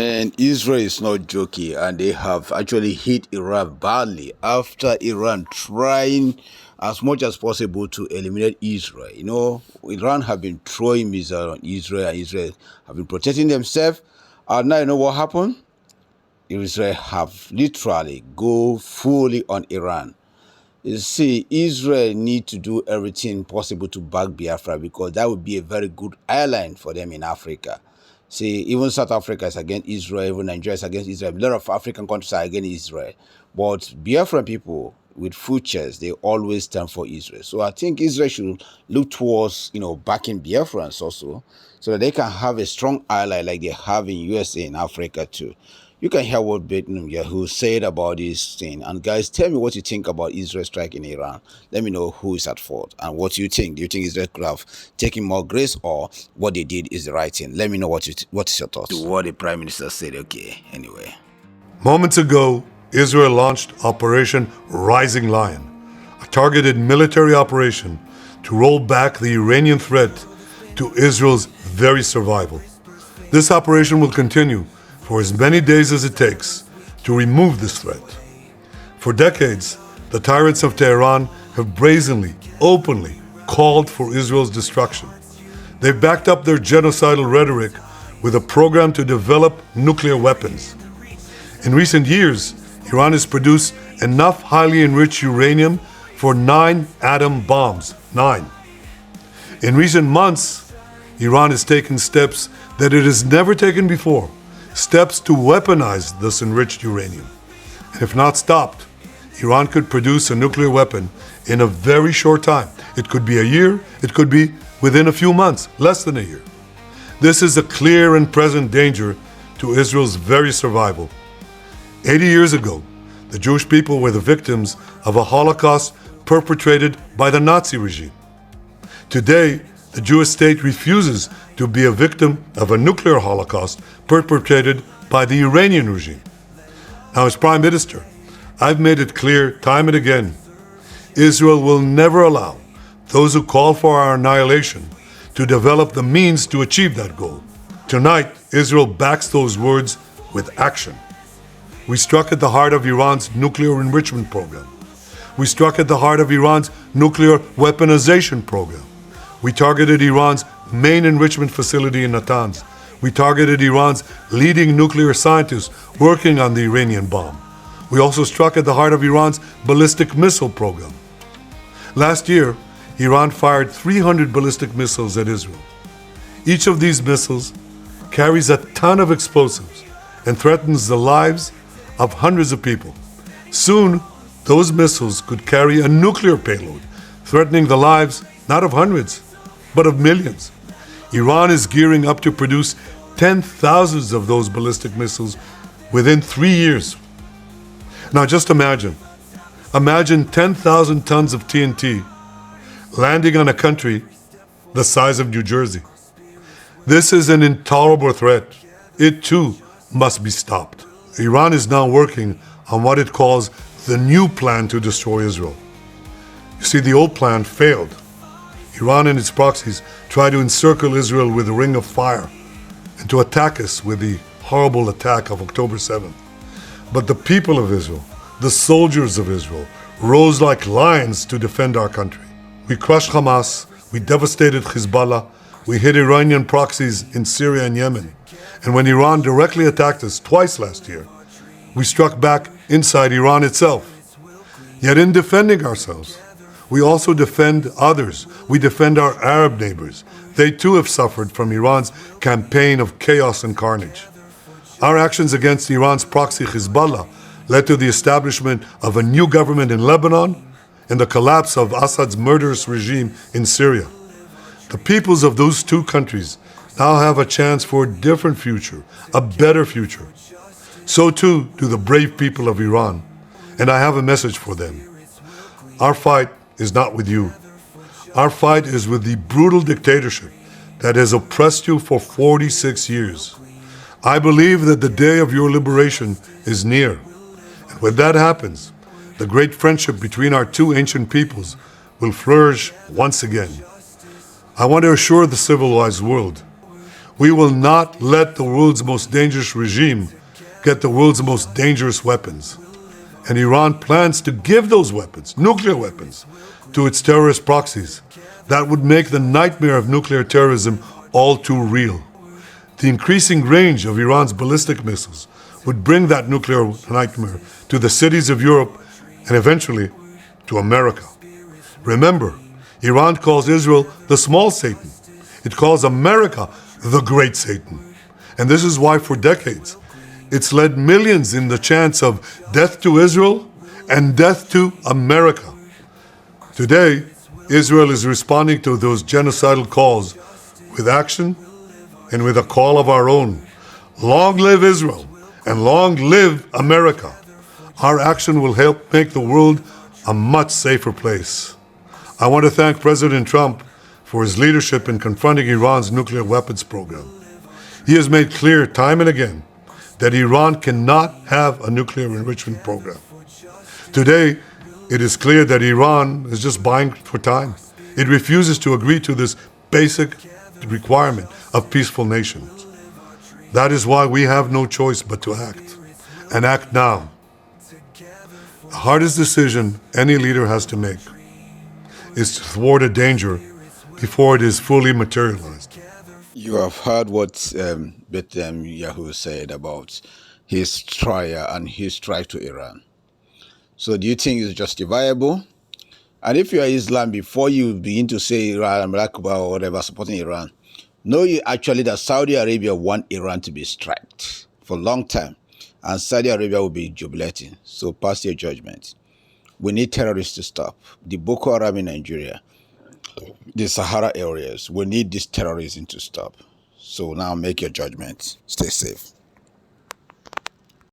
And Israel is not joking, and they have actually hit Iran badly after Iran trying as much as possible to eliminate Israel. Iran have been throwing missiles on Israel, and Israel have been protecting themselves. And now you know what happened? Israel have literally go fully on Iran. You see, Israel need to do everything possible to back Biafra because that would be a very good airline for them in Africa. See, even South Africa is against Israel, even Nigeria is against Israel. A lot of African countries are against Israel. But Biafran people with futures, they always stand for Israel. So I think Israel should look towards, backing Biafrans also, so that they can have a strong ally like they have in USA and Africa too. You can hear what Benjamin Yahoo said about this thing. And guys, tell me what you think about Israel strike in Iran. Let me know who is at fault and what you think. Do you think Israel could have taken more grace, or what they did is the right thing? Let me know what is your thoughts. To what the Prime Minister said. Okay, anyway. Moments ago, Israel launched Operation Rising Lion, a targeted military operation to roll back the Iranian threat to Israel's very survival. This operation will continue for as many days as it takes to remove this threat. For decades, the tyrants of Tehran have brazenly, openly called for Israel's destruction. They've backed up their genocidal rhetoric with a program to develop nuclear weapons. In recent years, Iran has produced enough highly enriched uranium for 9 atom bombs. 9. In recent months, Iran has taken steps that it has never taken before, steps to weaponize this enriched uranium. And if not stopped, Iran could produce a nuclear weapon in a very short time. It could be a year, it could be within a few months, less than a year. This is a clear and present danger to Israel's very survival. 80 years ago, the Jewish people were the victims of a Holocaust perpetrated by the Nazi regime. Today, the Jewish state refuses to be a victim of a nuclear Holocaust perpetrated by the Iranian regime. Now, as Prime Minister, I've made it clear time and again, Israel will never allow those who call for our annihilation to develop the means to achieve that goal. Tonight, Israel backs those words with action. We struck at the heart of Iran's nuclear enrichment program. We struck at the heart of Iran's nuclear weaponization program. We targeted Iran's main enrichment facility in Natanz. We targeted Iran's leading nuclear scientists working on the Iranian bomb. We also struck at the heart of Iran's ballistic missile program. Last year, Iran fired 300 ballistic missiles at Israel. Each of these missiles carries a ton of explosives and threatens the lives of hundreds of people. Soon, those missiles could carry a nuclear payload, threatening the lives not of hundreds, but of millions. Iran is gearing up to produce 10,000s of those ballistic missiles within 3 years. Now just imagine 10,000 tons of TNT landing on a country the size of New Jersey. This is an intolerable threat. It too must be stopped. Iran is now working on what it calls the new plan to destroy Israel. You see, the old plan failed. Iran and its proxies tried to encircle Israel with a ring of fire and to attack us with the horrible attack of October 7th. But the people of Israel, the soldiers of Israel, rose like lions to defend our country. We crushed Hamas, we devastated Hezbollah, we hit Iranian proxies in Syria and Yemen. And when Iran directly attacked us twice last year, we struck back inside Iran itself. Yet in defending ourselves, we also defend others. We defend our Arab neighbors. They too have suffered from Iran's campaign of chaos and carnage. Our actions against Iran's proxy Hezbollah led to the establishment of a new government in Lebanon and the collapse of Assad's murderous regime in Syria. The peoples of those two countries now have a chance for a different future, a better future. So too do the brave people of Iran, and I have a message for them. Our fight is not with you. Our fight is with the brutal dictatorship that has oppressed you for 46 years. I believe that the day of your liberation is near. And when that happens, the great friendship between our two ancient peoples will flourish once again. I want to assure the civilized world, We will not let the world's most dangerous regime get the world's most dangerous weapons. And Iran plans to give those weapons, nuclear weapons, to its terrorist proxies. That would make the nightmare of nuclear terrorism all too real. The increasing range of Iran's ballistic missiles would bring that nuclear nightmare to the cities of Europe and eventually to America. Remember, Iran calls Israel the small Satan. It calls America the great Satan. And this is why for decades it's led millions in the chants of death to Israel and death to America. Today, Israel is responding to those genocidal calls with action and with a call of our own. Long live Israel and long live America. Our action will help make the world a much safer place. I want to thank President Trump for his leadership in confronting Iran's nuclear weapons program. He has made clear time and again that Iran cannot have a nuclear enrichment program. Today, it is clear that Iran is just buying for time. It refuses to agree to this basic requirement of peaceful nations. That is why we have no choice but to act, and act now. The hardest decision any leader has to make is to thwart a danger before it is fully materialized. You have heard what Netanyahu said about his trial and his strike to Iran. So do you think it's justifiable? And if you are Islam, before you begin to say Iran, Akbar, or whatever, supporting Iran, know you actually that Saudi Arabia want Iran to be striked for a long time. And Saudi Arabia will be jubilating. So pass your judgment. We need terrorists to stop. The Boko Haram in Nigeria, the Sahara areas, we need this terrorism to stop. So now make your judgment. Stay safe.